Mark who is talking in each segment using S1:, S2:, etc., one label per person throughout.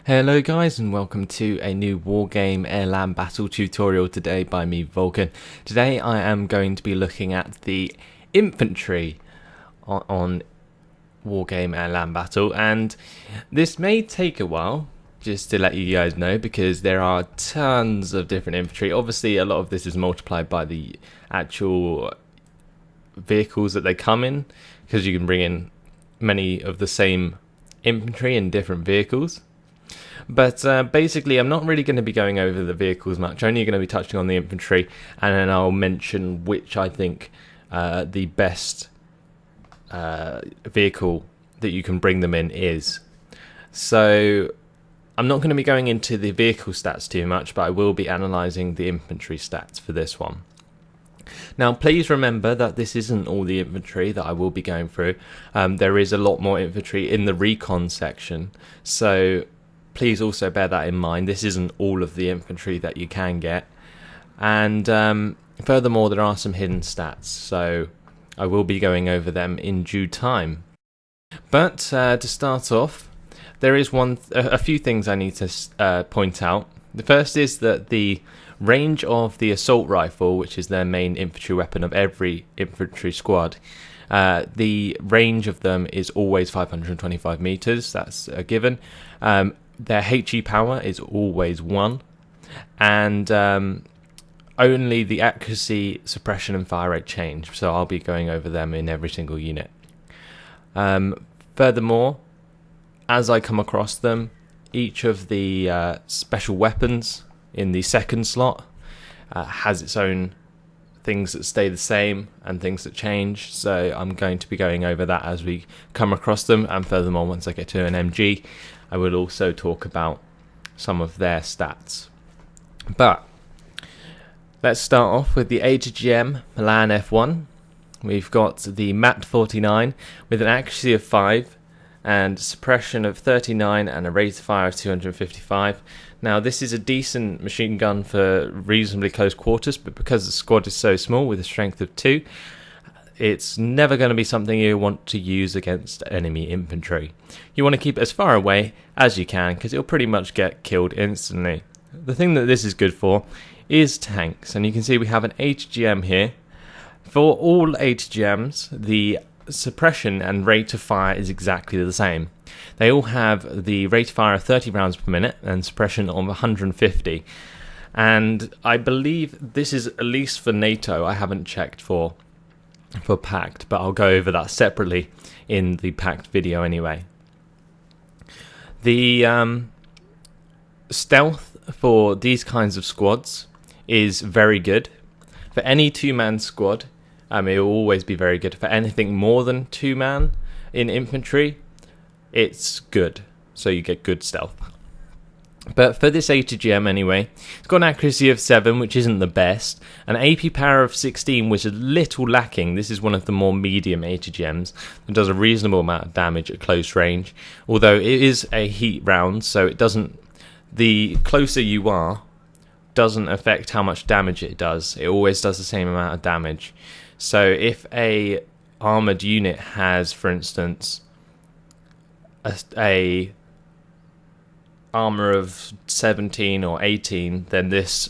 S1: Hello guys, and welcome to a new Wargame Airland battle tutorial today by me, Vulcan. Today I am going to be looking at the Infantry on Wargame Airland battle, and this may take a while, just to let you guys know, because there are tons of different infantry. Obviously a lot of this is multiplied by the actual vehicles that they come in, because you can bring in many of the same infantry in different vehicles. But basically, I'm not really going to be going over the vehicles much. Only going to be touching on the infantry, and then I'll mention which I think the best vehicle that you can bring them in is. So I'm not going to be going into the vehicle stats too much, but I will be analysing the infantry stats for this one. Now, please remember that this isn't all the infantry that I will be going through. There is a lot more infantry in the recon section, so please also bear that in mind. This isn't all of the infantry that you can get, and furthermore there are some hidden stats, so I will be going over them in due time. But to start off, there is a few things I need to point out. The first is that the range of the assault rifle, which is their main infantry weapon of every infantry squad, the range of them is always 525 meters. That's a given. Their HE power is always 1, and only the accuracy, suppression and fire rate change, so I'll be going over them in every single unit. Furthermore, as I come across them, each of the special weapons in the second slot has its own things that stay the same and things that change, so I'm going to be going over that as we come across them. And furthermore, once I get to an MG, I will also talk about some of their stats. But let's start off with the Agm Lion F1. We've got the MAT 49 with an accuracy of 5 and suppression of 39 and a rate of fire of 255. Now, this is a decent machine gun for reasonably close quarters, but because the squad is so small with a strength of 2, it's never going to be something you want to use against enemy infantry. You want to keep it as far away as you can, because it'll pretty much get killed instantly. The thing that this is good for is tanks, and you can see we have an HGM here. For all HGMs, the suppression and rate of fire is exactly the same. They all have the rate of fire of 30 rounds per minute and suppression of 150. And I believe this is at least for NATO. I haven't checked for packed, but I'll go over that separately in the packed video anyway. The stealth for these kinds of squads is very good. For any two-man squad, it will always be very good. For anything more than 2-man in infantry, it's good, so you get good stealth. But for this ATGM anyway, it's got an accuracy of 7, which isn't the best, an AP power of 16, which is a little lacking. This is one of the more medium ATGMs that does a reasonable amount of damage at close range, although it is a heat round, so it doesn't, the closer you are, doesn't affect how much damage it does. It always does the same amount of damage. So if a armoured unit has, for instance, a armor of 17 or 18, then this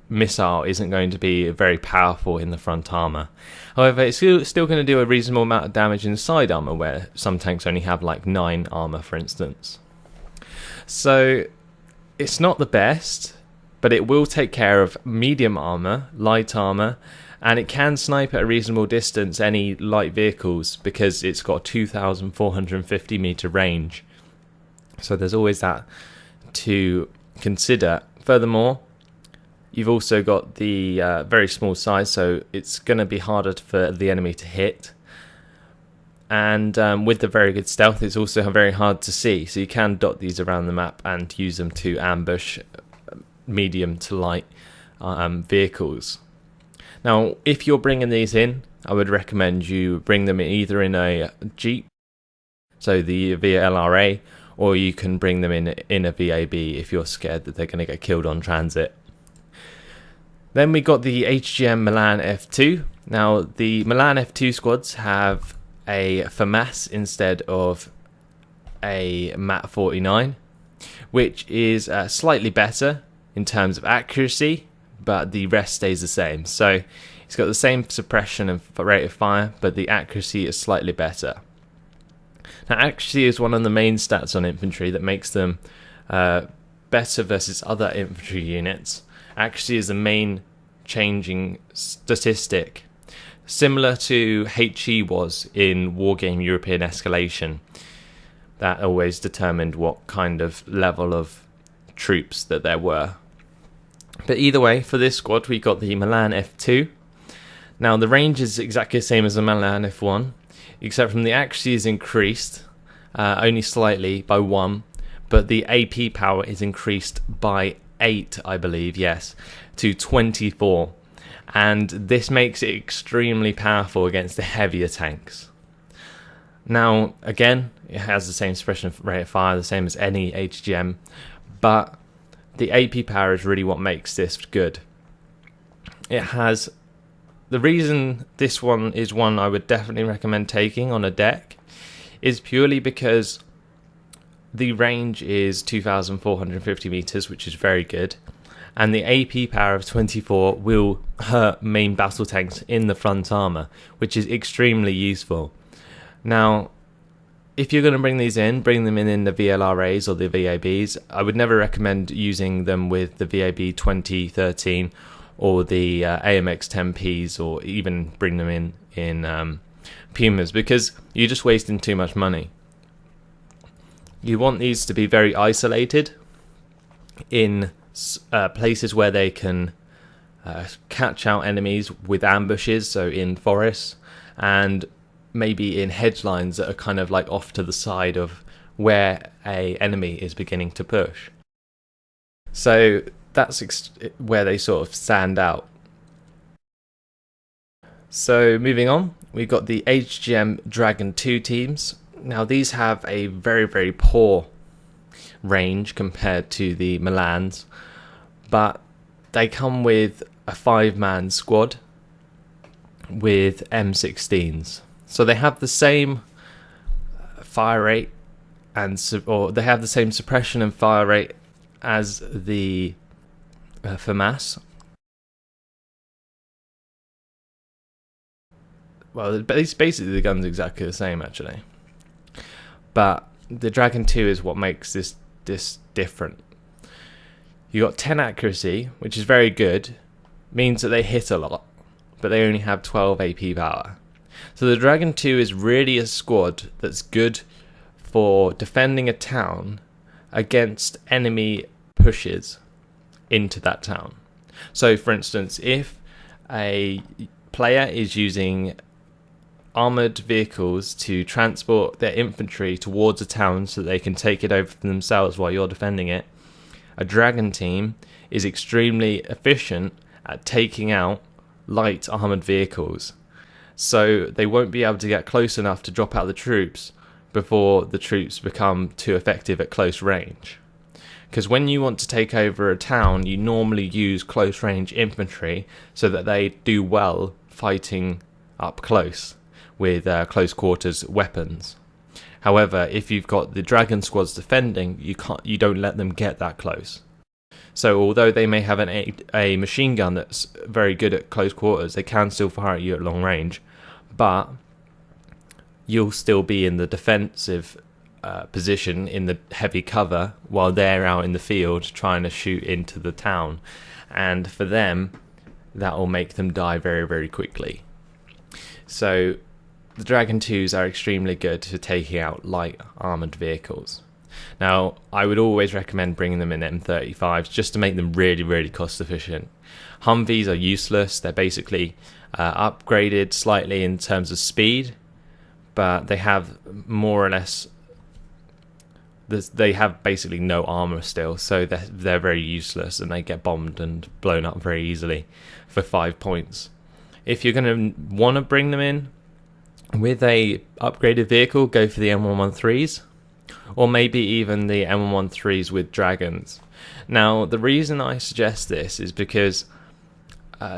S1: missile isn't going to be very powerful in the front armor. However, it's still going to do a reasonable amount of damage in side armor, where some tanks only have like 9 armor, for instance. So it's not the best, but it will take care of medium armor, light armor, and it can snipe at a reasonable distance any light vehicles, because it's got 2,450 meter range. So there's always that to consider. Furthermore, you've also got the very small size, so it's going to be harder for the enemy to hit. And with the very good stealth, it's also very hard to see. So you can dot these around the map and use them to ambush medium to light vehicles. Now, if you're bringing these in, I would recommend you bring them either in a Jeep, so the VLRA, or you can bring them in a VAB if you're scared that they're going to get killed on transit. Then we got the Agm Milan F2. Now, the Milan F2 squads have a FAMAS instead of a MAT 49, which is slightly better in terms of accuracy, but the rest stays the same. So it's got the same suppression and rate of fire, but the accuracy is slightly better. Now, accuracy is one of the main stats on infantry that makes them better versus other infantry units. Accuracy is the main changing statistic, similar to HE was in Wargame European Escalation. That always determined what kind of level of troops that there were. But either way, for this squad, we got the Milan F2. Now, the range is exactly the same as the Milan F1, except from the accuracy is increased only slightly by 1, but the AP power is increased by 8, I believe, yes, to 24. And this makes it extremely powerful against the heavier tanks. Now, again, it has the same suppression rate of fire, the same as any HGM, but the AP power is really what makes this good. It has... The reason this one is one I would definitely recommend taking on a deck is purely because the range is 2,450 meters, which is very good, and the AP power of 24 will hurt main battle tanks in the front armor, which is extremely useful. Now, if you're going to bring these in, bring them in the VLRAs or the VABs. I would never recommend using them with the VAB 2013 or the AMX 10Ps, or even bring them in Pumas, because you're just wasting too much money. You want these to be very isolated in places where they can catch out enemies with ambushes, so in forests, and maybe in hedge lines that are kind of like off to the side of where a enemy is beginning to push. So that's where they sort of stand out. So moving on, we've got the HGM Dragon 2 teams. Now these have a very, very poor range compared to the Milans, but they come with a 5-man squad with M16s. So they have the same fire rate or they have the same suppression and fire rate as the FAMAS. Well, basically the gun's exactly the same actually, but the Dragon 2 is what makes this different. You got 10 accuracy, which is very good, means that they hit a lot, but they only have 12 AP power. So the Dragon 2 is really a squad that's good for defending a town against enemy pushes into that town. So for instance, if a player is using armoured vehicles to transport their infantry towards a town so that they can take it over for themselves while you're defending it, a Dragon team is extremely efficient at taking out light armoured vehicles. So they won't be able to get close enough to drop out the troops before the troops become too effective at close range. Because when you want to take over a town, you normally use close range infantry so that they do well fighting up close with close quarters weapons. However, if you've got the Dragon squads defending, you don't let them get that close. So although they may have a machine gun that's very good at close quarters, they can still fire at you at long range, but you'll still be in the defensive position in the heavy cover while they're out in the field trying to shoot into the town, and for them that will make them die very, very quickly. So the Dragon 2s are extremely good for taking out light armoured vehicles. Now, I would always recommend bringing them in M35s just to make them really, really cost efficient. Humvees are useless. They're basically upgraded slightly in terms of speed, but they have more or less... They have basically no armour still, so they're very useless and they get bombed and blown up very easily for 5 points. If you're going to want to bring them in with a upgraded vehicle, go for the M113s, or maybe even the M113s with Dragons. Now, the reason I suggest this is because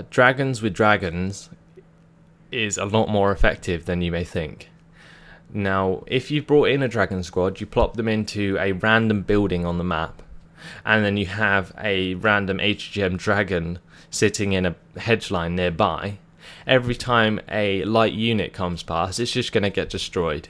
S1: Dragons with Dragons is a lot more effective than you may think. Now, if you brought in a dragon squad, you plop them into a random building on the map, and then you have a random HGM dragon sitting in a hedge line nearby. Every time a light unit comes past, it's just going to get destroyed.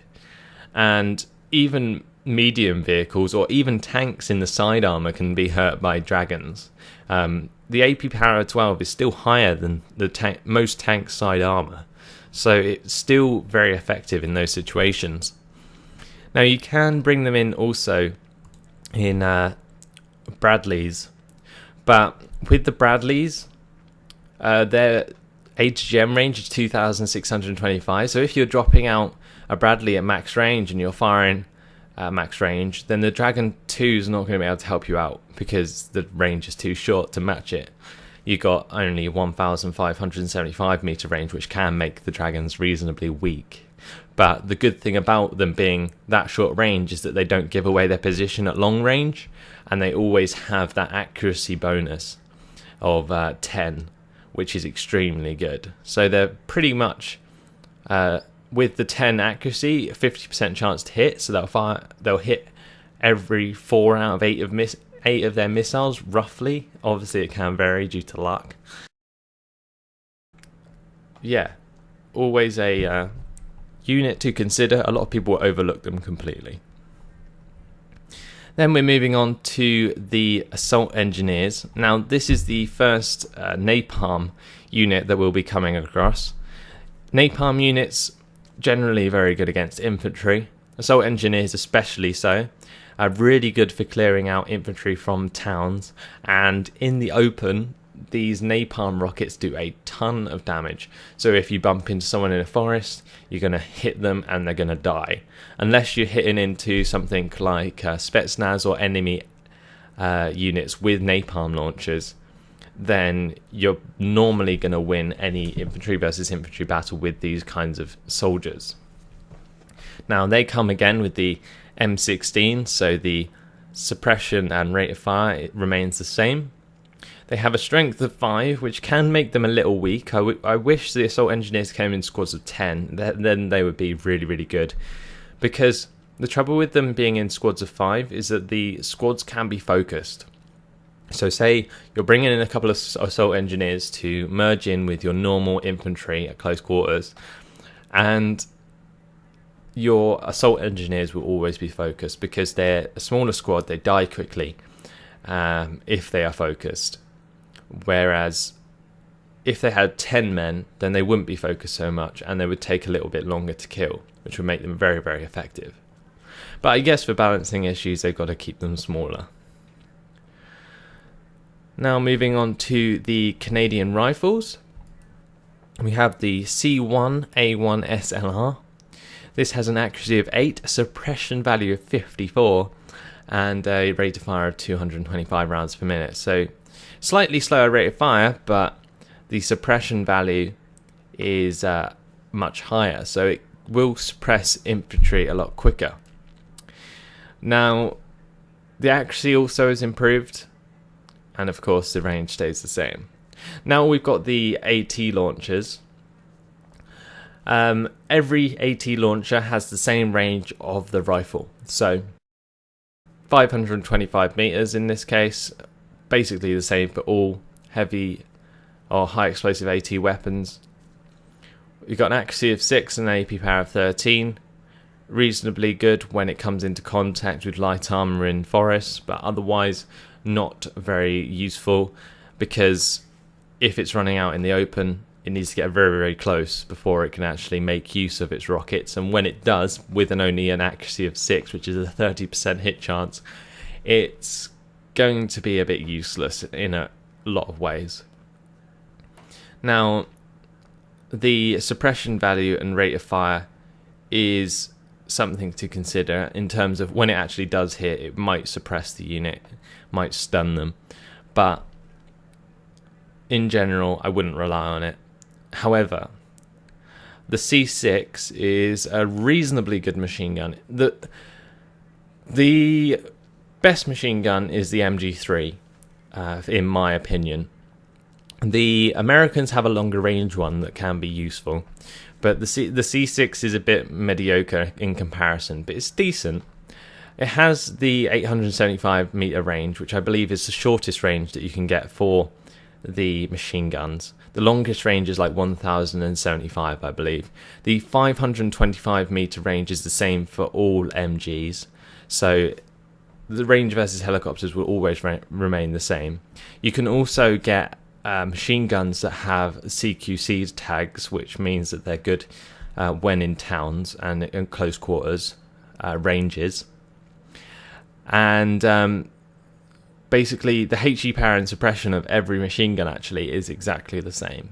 S1: And even medium vehicles or even tanks in the side armor can be hurt by dragons. The AP power of 12 is still higher than the most tank side armor, so it's still very effective in those situations. Now you can bring them in also in Bradleys, but with the Bradleys, their HGM range is 2,625, so if you're dropping out a Bradley at max range and you're firing max range, then the Dragon 2 is not going to be able to help you out because the range is too short to match it. You got only 1,575 meter range, which can make the Dragons reasonably weak. But the good thing about them being that short range is that they don't give away their position at long range, and they always have that accuracy bonus of 10, which is extremely good. So they're pretty much with the 10 accuracy, 50% chance to hit, so they'll hit every 4 out of 8 of their missiles, roughly. Obviously it can vary due to luck. Yeah, always a unit to consider. A lot of people overlook them completely. Then we're moving on to the Assault Engineers. Now this is the first Napalm unit that we'll be coming across. Napalm units generally very good against infantry. Assault Engineers especially so. Really good for clearing out infantry from towns, and in the open these napalm rockets do a ton of damage. So if you bump into someone in a forest, you're going to hit them and they're going to die. Unless you're hitting into something like Spetsnaz or enemy units with napalm launchers, then you're normally going to win any infantry versus infantry battle with these kinds of soldiers. Now they come again with the M16, so the suppression and rate of fire remains the same. They have a strength of 5, which can make them a little weak. I wish the Assault Engineers came in squads of 10, then they would be really, really good. Because the trouble with them being in squads of 5 is that the squads can be focused. So say you're bringing in a couple of Assault Engineers to merge in with your normal infantry at close quarters, and your Assault Engineers will always be focused because they're a smaller squad, they die quickly if they are focused. Whereas if they had 10 men, then they wouldn't be focused so much and they would take a little bit longer to kill, which would make them very, very effective. But I guess for balancing issues, they've got to keep them smaller. Now moving on to the Canadian rifles. We have the C1a1 Slr. This has an accuracy of 8, a suppression value of 54, and a rate of fire of 225 rounds per minute. So slightly slower rate of fire, but the suppression value is much higher, so it will suppress infantry a lot quicker. Now the accuracy also is improved, and of course the range stays the same. Now we've got the AT launchers. Every AT launcher has the same range of the rifle, so 525 meters in this case, basically the same for all heavy or high explosive AT weapons. You've got an accuracy of 6 and an AP power of 13, reasonably good when it comes into contact with light armor in forests, but otherwise not very useful, because if it's running out in the open, it needs to get very, very close before it can actually make use of its rockets. And when it does, with only an accuracy of 6, which is a 30% hit chance, it's going to be a bit useless in a lot of ways. Now, the suppression value and rate of fire is something to consider in terms of when it actually does hit, it might suppress the unit, might stun them. But in general, I wouldn't rely on it. However, the C6 is a reasonably good machine gun. The best machine gun is the MG3, in my opinion. The Americans have a longer range one that can be useful, but the C6 is a bit mediocre in comparison, but it's decent. It has the 875 meter range, which I believe is the shortest range that you can get for the machine guns. The longest range is like 1075, I believe. The 525 meter range is the same for all MGs, so the range versus helicopters will always remain the same. You can also get machine guns that have CQC tags, which means that they're good when in towns and in close quarters ranges. And basically the HE power and suppression of every machine gun actually is exactly the same.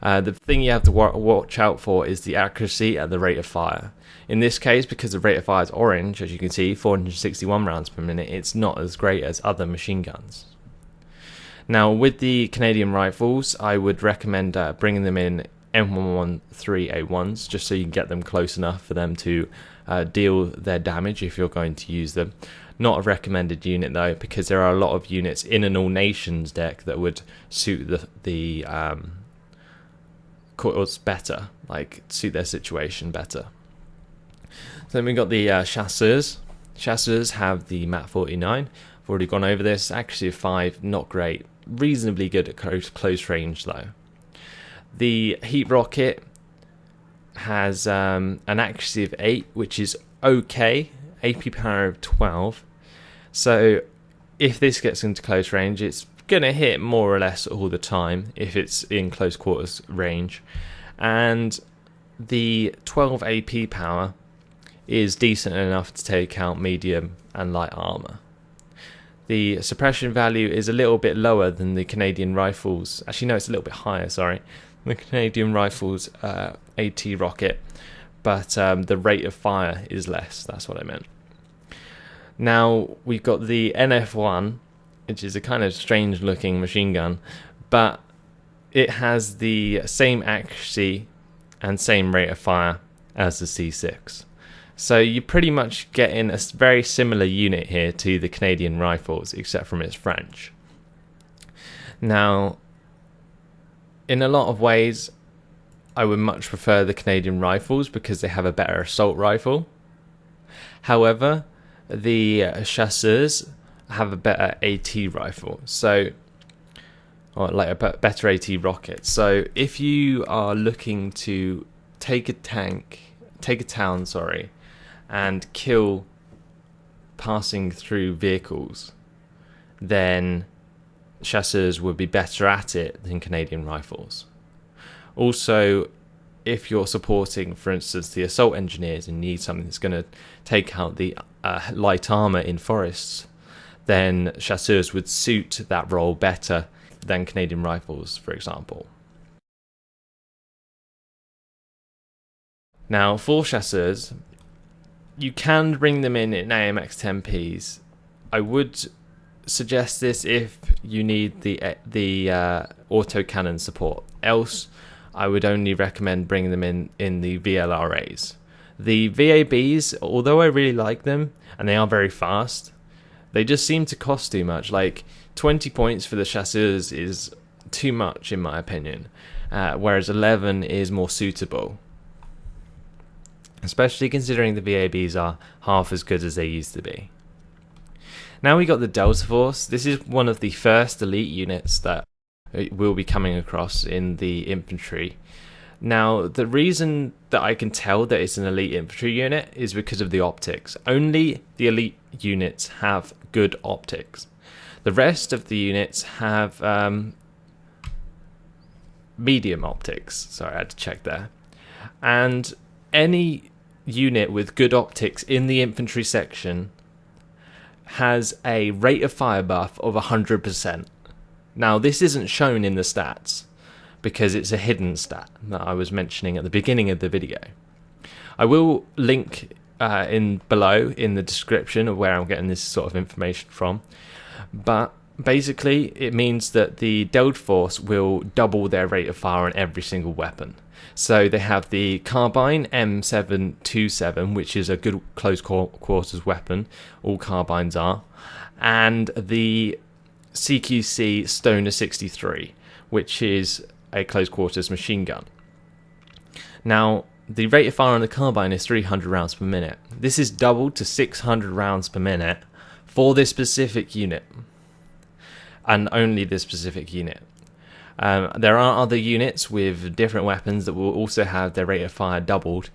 S1: The thing you have to watch out for is the accuracy and the rate of fire. In this case, because the rate of fire is orange, as you can see, 461 rounds per minute, it's not as great as other machine guns. Now, with the Canadian rifles, I would recommend bringing them in M113A1s, just so you can get them close enough for them to deal their damage if you're going to use them. Not a recommended unit though, because there are a lot of units in an all nations deck that would suit the cause better, like suit their situation better. So then we got the chasseurs. Chasseurs have the MAT 49. I've already gone over this. Accuracy of 5, not great. Reasonably good at close range though. The heat rocket has an accuracy of 8, which is okay. AP power of 12. So if this gets into close range, it's going to hit more or less all the time if it's in close quarters range. And the 12 AP power is decent enough to take out medium and light armor. The suppression value is a little bit lower than the Canadian rifles. Actually, no, it's a little bit higher, sorry. The Canadian rifles AT rocket, but the rate of fire is less. That's what I meant. Now, we've got the NF1, which is a kind of strange looking machine gun, but it has the same accuracy and same rate of fire as the C6. So you're pretty much getting a very similar unit here to the Canadian rifles, except from its French. Now, in a lot of ways, I would much prefer the Canadian rifles because they have a better assault rifle. However, the chasseurs have a better AT rifle, or like a better AT rocket. So if you are looking to take a town, and kill passing through vehicles, then chasseurs would be better at it than Canadian rifles. Also, if you're supporting, for instance, the assault engineers and need something that's going to take out the light armor in forests, then chasseurs would suit that role better than Canadian rifles, for example. Now, for chasseurs, you can bring them in AMX 10Ps. I would suggest this if you need the autocannon support. Else, I would only recommend bringing them in the VLRAs. The VABs, although I really like them and they are very fast, they just seem to cost too much. Like 20 points for the chasseurs is too much in my opinion, whereas 11 is more suitable. Especially considering the VABs are half as good as they used to be. Now we got the Delta Force. This is one of the first elite units that we'll be coming across in the infantry. Now, the reason that I can tell that it's an elite infantry unit is because of the optics. Only the elite units have good optics. The rest of the units have medium optics. Sorry, I had to check there. And any unit with good optics in the infantry section has a rate of fire buff of 100%. Now, this isn't shown in the stats because it's a hidden stat that I was mentioning at the beginning of the video. I will link in below in the description of where I'm getting this sort of information from, but basically it means that the Delta Force will double their rate of fire on every single weapon. So they have the carbine M727, which is a good close quarters weapon, all carbines are, and the CQC Stoner 63, which is a close quarters machine gun. Now, the rate of fire on the carbine is 300 rounds per minute. This is doubled to 600 rounds per minute for this specific unit, and only this specific unit. There are other units with different weapons that will also have their rate of fire doubled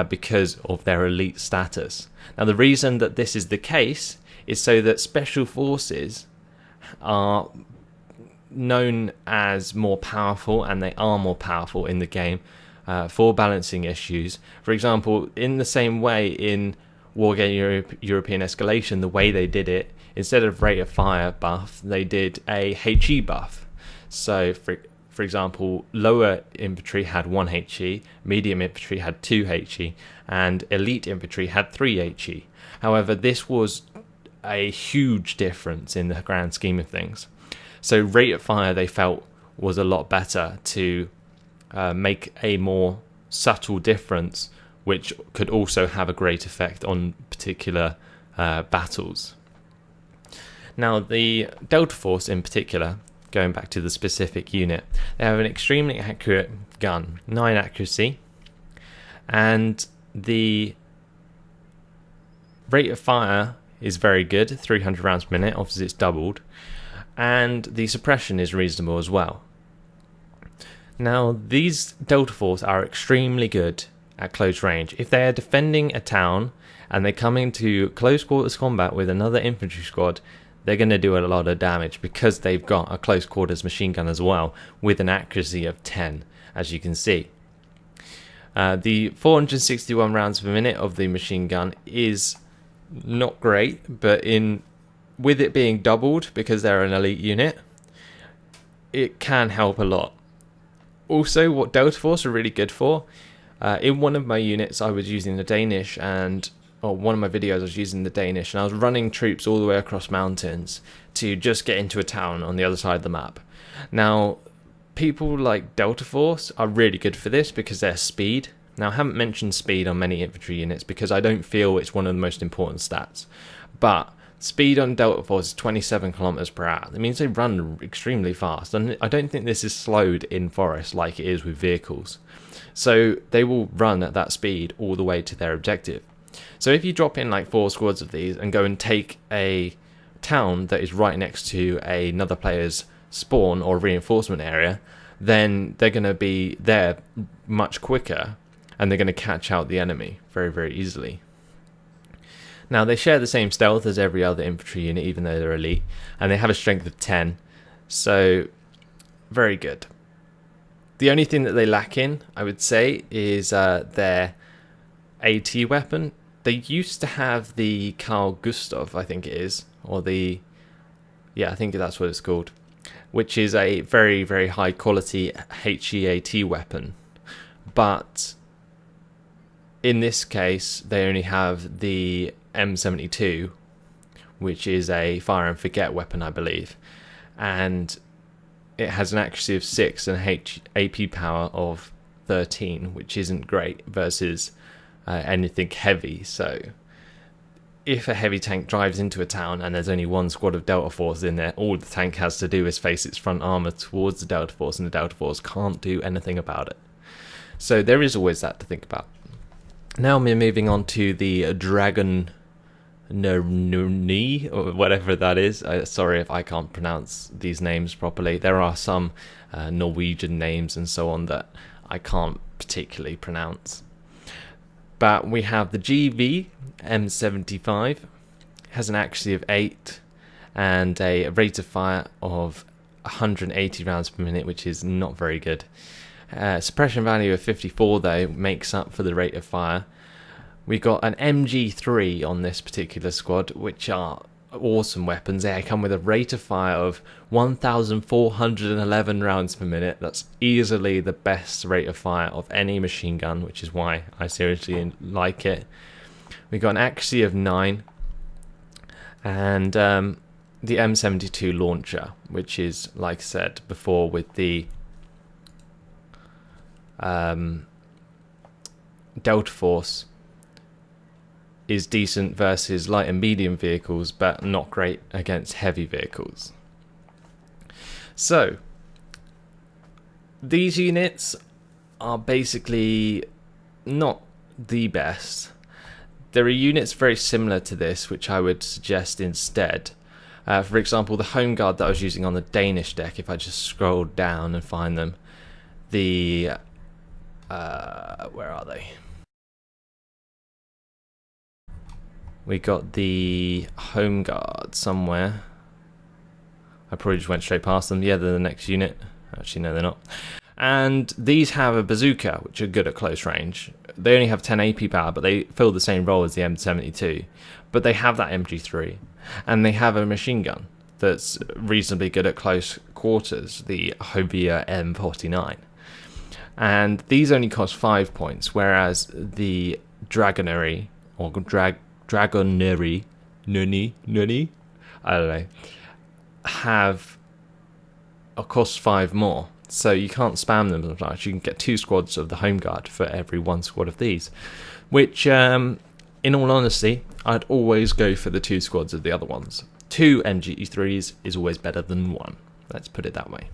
S1: because of their elite status. Now, the reason that this is the case is so that special forces are known as more powerful, and they are more powerful in the game for balancing issues. For example, in the same way in Wargame European Escalation, the way they did it, instead of rate of fire buff, they did a HE buff. So, for example, lower infantry had 1 HE, medium infantry had 2 HE, and elite infantry had 3 HE. However, this was a huge difference in the grand scheme of things. So rate of fire, they felt, was a lot better to make a more subtle difference, which could also have a great effect on particular battles. Now, the Delta Force in particular, going back to the specific unit, they have an extremely accurate gun, 9 accuracy, and the rate of fire is very good, 300 rounds per minute, obviously it's doubled, and the suppression is reasonable as well. Now, these Delta Force are extremely good at close range. If they are defending a town and they come into close quarters combat with another infantry squad, they're going to do a lot of damage because they've got a close quarters machine gun as well with an accuracy of 10, as you can see. The 461 rounds per minute of the machine gun is not great, but with it being doubled because they're an elite unit, it can help a lot. Also, what Delta Force are really good for, in one of my units I was using the Danish, one of my videos I was using the Danish, and I was running troops all the way across mountains to just get into a town on the other side of the map. Now, people like Delta Force are really good for this because they're speed. Now, I haven't mentioned speed on many infantry units because I don't feel it's one of the most important stats, but speed on Delta Force is 27 kilometers per hour. That means they run extremely fast, and I don't think this is slowed in forest like it is with vehicles. So they will run at that speed all the way to their objective. So if you drop in like 4 squads of these and go and take a town that is right next to another player's spawn or reinforcement area, then they're going to be there much quicker, and they're going to catch out the enemy very, very easily. Now, they share the same stealth as every other infantry unit, even though they're elite, and they have a strength of 10, so very good. The only thing that they lack in, I would say, is their AT weapon. They used to have the Carl Gustav, I think it is, or I think that's what it's called, which is a very, very high quality HEAT weapon, but in this case they only have the M72, which is a fire and forget weapon, I believe, and it has an accuracy of 6 and AP power of 13, which isn't great versus anything heavy. So if a heavy tank drives into a town and there's only one squad of Delta Force in there, all the tank has to do is face its front armor towards the Delta Force, and the Delta Force can't do anything about it. So there is always that to think about. Now we're moving on to the Dragon Nuni, or whatever that is. Sorry if I can't pronounce these names properly. There are some Norwegian names and so on that I can't particularly pronounce. But we have the GV M75, has an accuracy of 8 and a rate of fire of 180 rounds per minute, which is not very good. Suppression value of 54 though makes up for the rate of fire. We got an MG3 on this particular squad, which are awesome weapons. They come with a rate of fire of 1,411 rounds per minute. That's easily the best rate of fire of any machine gun, which is why I seriously like it. We got an accuracy of 9 and the M72 launcher, which is, like I said before, with the Delta Force, is decent versus light and medium vehicles, but not great against heavy vehicles. So These units are basically not the best. There are units very similar to this which I would suggest instead. For example, the Home Guard that I was using on the Danish deck, if I just scroll down and find them, the where are they? We got the Home Guard somewhere. I probably just went straight past them. Yeah, they're the next unit. Actually, no, they're not. And these have a bazooka, which are good at close range. They only have 10 AP power, but they fill the same role as the M72. But they have that MG3. And they have a machine gun that's reasonably good at close quarters, the Hovia M49. And these only cost 5 points, whereas the Dragonary, or Dragonary, Nuni, I don't know, have a cost 5 more. So you can't spam them as much. You can get 2 squads of the Home Guard for every 1 squad of these, which, in all honesty, I'd always go for the 2 squads of the other ones. 2 MG3s is always better than 1. Let's put it that way.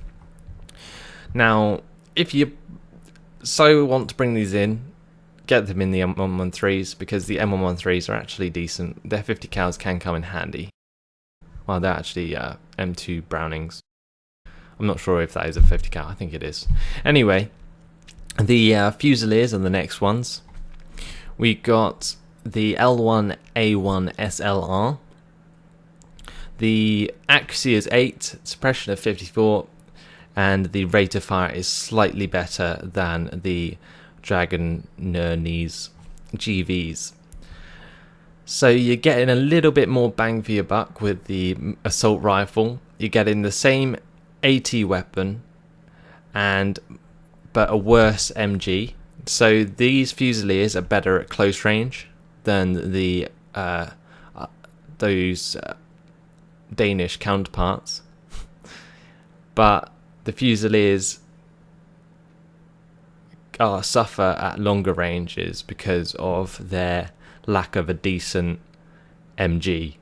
S1: Now, if you so want to bring these in, get them in the M113s, because the M113s are actually decent. Their 50 cals can come in handy. Well, they're actually M2 Brownings. I'm not sure if that is a 50 cal. I think it is. Anyway, the Fusiliers are the next ones. We got the L1a1 Slr. The accuracy is 8, suppression of 54, and the rate of fire is slightly better than the Dragon's GVs. So you're getting a little bit more bang for your buck with the assault rifle. You're getting the same AT weapon, but a worse MG. So these Fusiliers are better at close range than the those Danish counterparts, but the Fusiliers suffer at longer ranges because of their lack of a decent MG.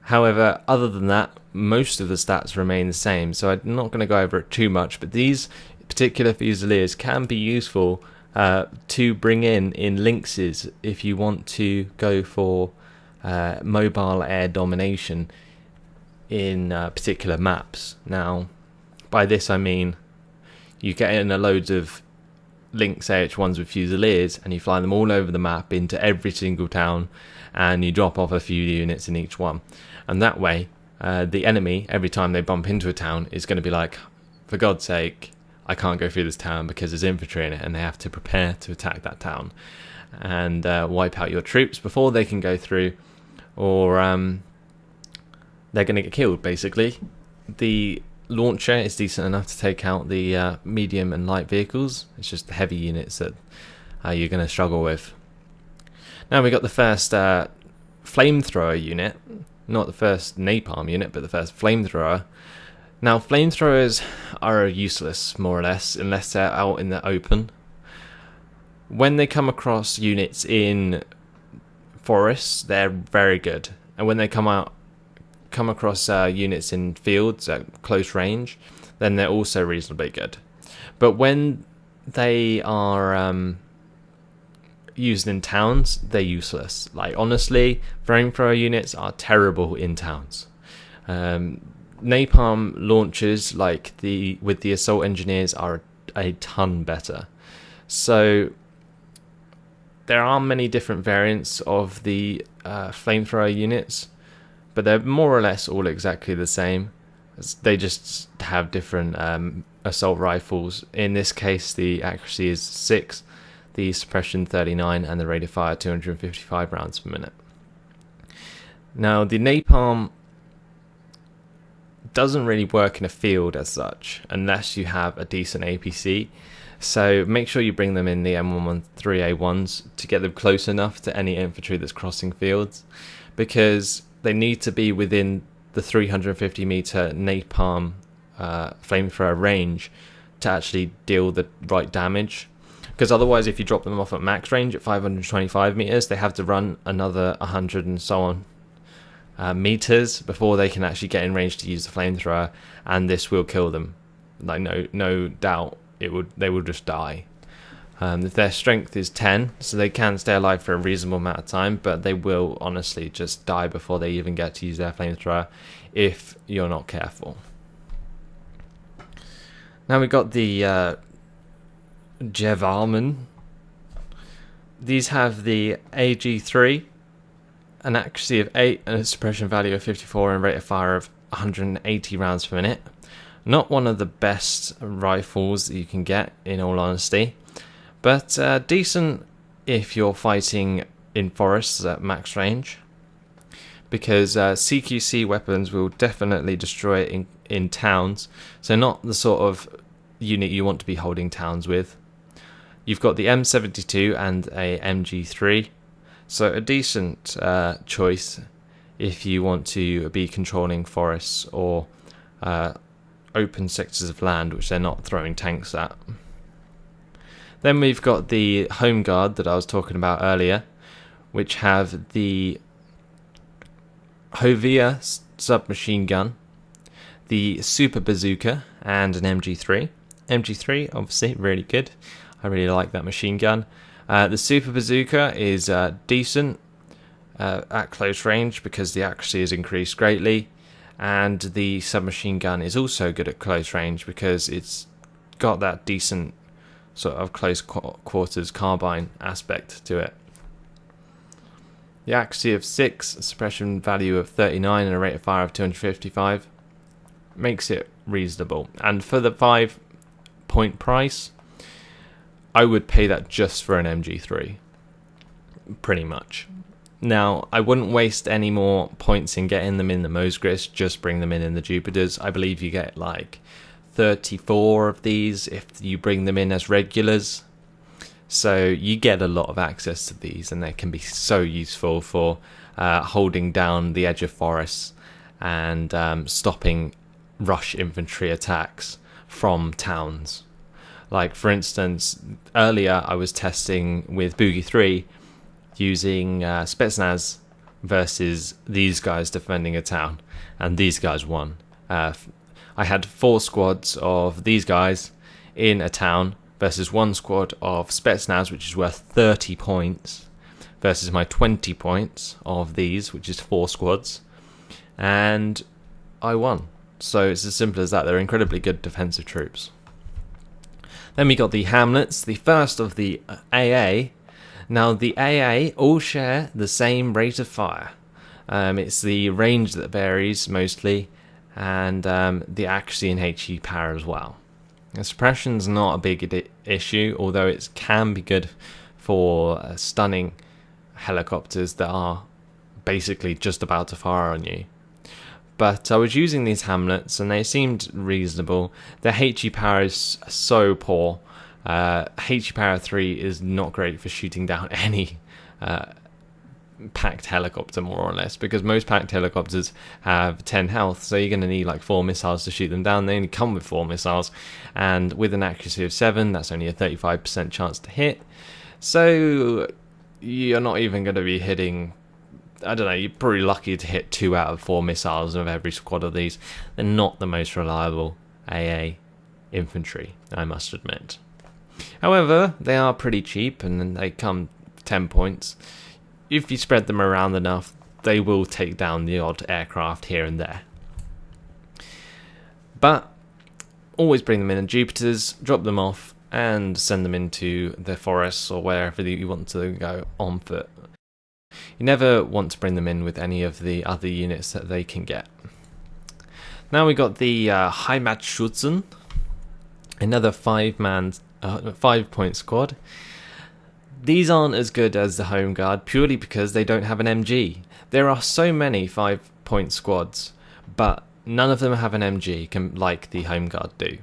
S1: However, other than that, most of the stats remain the same, so I'm not going to go over it too much, but these particular Fusiliers can be useful to bring in Lynxes if you want to go for mobile air domination in particular maps. Now, by this I mean you get in a load of Lynx AH1s with Fusiliers and you fly them all over the map into every single town, and you drop off a few units in each one. And that way, the enemy, every time they bump into a town, is going to be like, for God's sake, I can't go through this town because there's infantry in it, and they have to prepare to attack that town and wipe out your troops before they can go through, or they're going to get killed, basically. The launcher is decent enough to take out the medium and light vehicles. It's just the heavy units that you're going to struggle with. Now we got the first Flamethrower unit. Not the first Napalm unit, but the first Flamethrower. Now, Flamethrowers are useless, more or less, unless they're out in the open. When they come across units in forests, they're very good. And when they come across units in fields at close range, then they're also reasonably good. But when they are used in towns, they're useless. Like, honestly, Flamethrower units are terrible in towns. Napalm launchers, like with the assault engineers, are a ton better. So there are many different variants of the Flamethrower units, but they're more or less all exactly the same. They just have different assault rifles. In this case, the accuracy is 6, the suppression 39, and the rate of fire 255 rounds per minute. Now, the Napalm doesn't really work in a field as such, unless you have a decent APC. So make sure you bring them in the M113A1s to get them close enough to any infantry that's crossing fields, because they need to be within the 350 meter Napalm Flamethrower range to actually deal the right damage. Because otherwise, if you drop them off at max range at 525 meters, they have to run another 100 and so on meters before they can actually get in range to use the Flamethrower, and this will kill them. like no doubt they will just die. Their strength is 10, so they can stay alive for a reasonable amount of time, but they will honestly just die before they even get to use their flamethrower if you're not careful. Now we've got the Jevalman. These have the AG3, an accuracy of 8 and a suppression value of 54 and rate of fire of 180 rounds per minute. Not one of the best rifles that you can get, in all honesty, but decent if you're fighting in forests at max range, because CQC weapons will definitely destroy it in towns, so not the sort of unit you want to be holding towns with. You've got the M72 and a MG3, so a decent choice if you want to be controlling forests or open sectors of land which they're not throwing tanks at. Then we've got the Home Guard that I was talking about earlier, which have the Hovia submachine gun, the Super Bazooka, and an MG3. MG3, obviously, really good. I really like that machine gun. The Super Bazooka is decent at close range because the accuracy is increased greatly, and the submachine gun is also good at close range because it's got that decent sort of close quarters carbine aspect to it. The accuracy of 6, suppression value of 39 and a rate of fire of 255 makes it reasonable, and for the 5-point price I would pay that just for an MG3, pretty much. Now, I wouldn't waste any more points in getting them in the Mosgris, just bring them in the Jupiters. I believe you get like 34 of these if you bring them in as regulars. So you get a lot of access to these, and they can be so useful for holding down the edge of forests and stopping rush infantry attacks from towns. Like, for instance, earlier I was testing with Boogie 3 using Spetsnaz versus these guys defending a town, and these guys won. I had 4 squads of these guys in a town versus 1 squad of Spetsnaz, which is worth 30 points, versus my 20 points of these, which is 4 squads, and I won. So it's as simple as that. They're incredibly good defensive troops. Then we got the Hamlets, the first of the AA. Now the AA all share the same rate of fire. It's the range that varies mostly, and the accuracy and HE power as well. The suppression's not a big issue, although it can be good for stunning helicopters that are basically just about to fire on you. But I was using these Hamlets and they seemed reasonable. The HE power is so poor. HE power 3 is not great for shooting down any packed helicopter, more or less, because most packed helicopters have 10 health, so you're going to need like 4 missiles to shoot them down. They only come with 4 missiles, and with an accuracy of 7, that's only a 35% chance to hit. So you're not even going to be hitting, I don't know, you're probably lucky to hit 2 out of 4 missiles of every squad of these. They're not the most reliable AA infantry, I must admit. However, they are pretty cheap, and they come 10 points. If you spread them around enough, they will take down the odd aircraft here and there. But always bring them in Jupiters, drop them off, and send them into the forests or wherever you want to go on foot. You never want to bring them in with any of the other units that they can get. Now we got the Heimatschützen, another 5-point squad. These aren't as good as the Home Guard purely because they don't have an MG. There are so many 5-point squads, but none of them have an MG like the Home Guard do.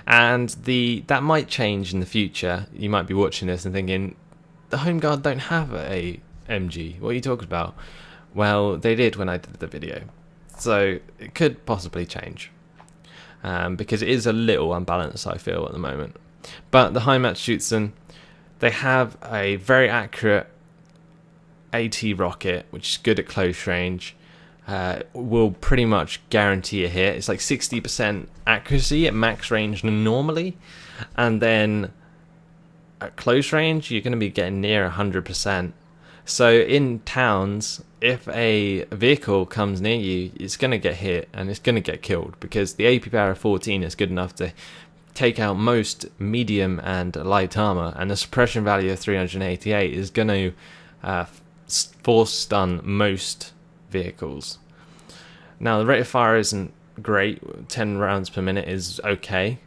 S1: And that might change in the future. You might be watching this and thinking, the Home Guard don't have a MG. What are you talking about? Well, they did when I did the video. So it could possibly change. Because it is a little unbalanced, I feel, at the moment. But the Heimatschützen, they have a very accurate AT rocket, which is good at close range. will pretty much guarantee a hit. It's like 60% accuracy at max range normally, and then at close range you're going to be getting near 100%. So in towns, if a vehicle comes near you, it's going to get hit and it's going to get killed, because the AP power of 14 is good enough to take out most medium and light armor, and the suppression value of 388 is going to force stun most vehicles. Now the rate of fire isn't great. 10 rounds per minute is okay,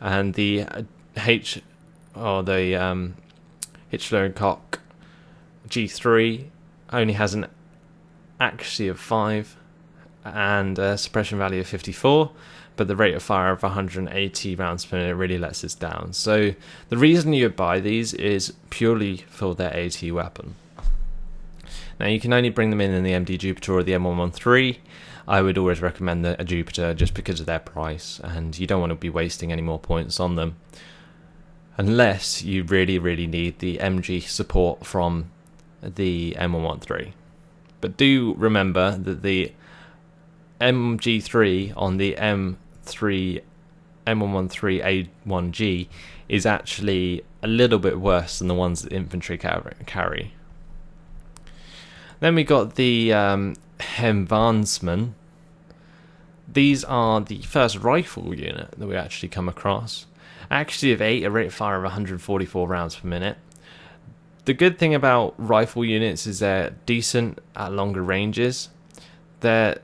S1: and the Hitchler G3 only has an accuracy of 5 and a suppression value of 54, but the rate of fire of 180 rounds per minute really lets us down. So the reason you buy these is purely for their AT weapon. Now you can only bring them in the MD Jupiter or the M113. I would always recommend a Jupiter just because of their price, and you don't want to be wasting any more points on them unless you really need the MG support from the M113. But do remember that the MG3 on the M113A1G is actually a little bit worse than the ones that infantry carry. Then we got the Hemvansman. These are the first rifle unit that we actually come across. Accuracy of 8, a rate of fire of 144 rounds per minute. The good thing about rifle units is they're decent at longer ranges. They're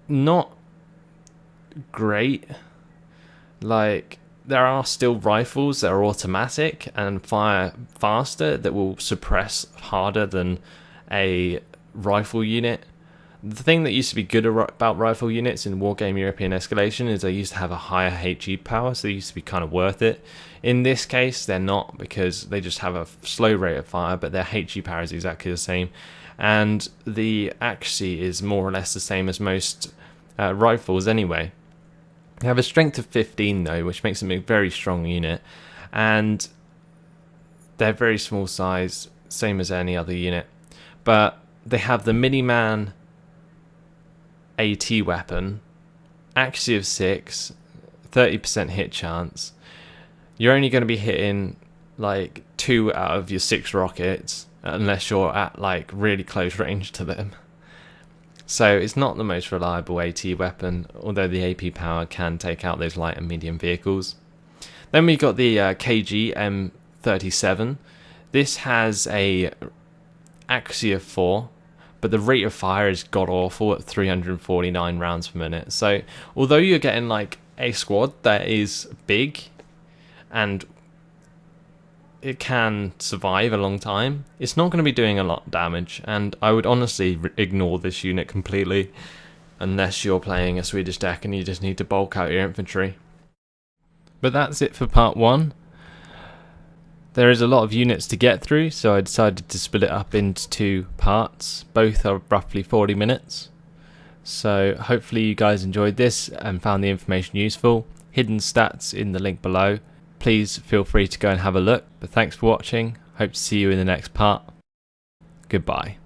S1: not great. Like, there are still rifles that are automatic and fire faster that will suppress harder than a rifle unit. The thing that used to be good about rifle units in Wargame European Escalation is they used to have a higher HE power, so they used to be kind of worth it. In this case, they're not, because they just have a slow rate of fire, but their HE power is exactly the same, and the accuracy is more or less the same as most rifles anyway. They have a strength of 15 though, which makes them a very strong unit, and they're very small size, same as any other unit. But they have the Miniman AT weapon, accuracy of 6, 30% hit chance. You're only going to be hitting like 2 out of your 6 rockets unless you're at like really close range to them. So it's not the most reliable AT weapon, although the AP power can take out those light and medium vehicles. Then we got the KG M37. This has a accuracy of 4, but the rate of fire is god awful at 349 rounds per minute. So although you're getting like a squad that is big and it can survive a long time, it's not going to be doing a lot of damage, and I would honestly ignore this unit completely unless you're playing a Swedish deck and you just need to bulk out your infantry. But that's it for part 1. There is a lot of units to get through, so I decided to split it up into 2 parts. Both are roughly 40 minutes. So hopefully you guys enjoyed this and found the information useful. Hidden stats in the link below. Please feel free to go and have a look. But thanks for watching. Hope to see you in the next part. Goodbye.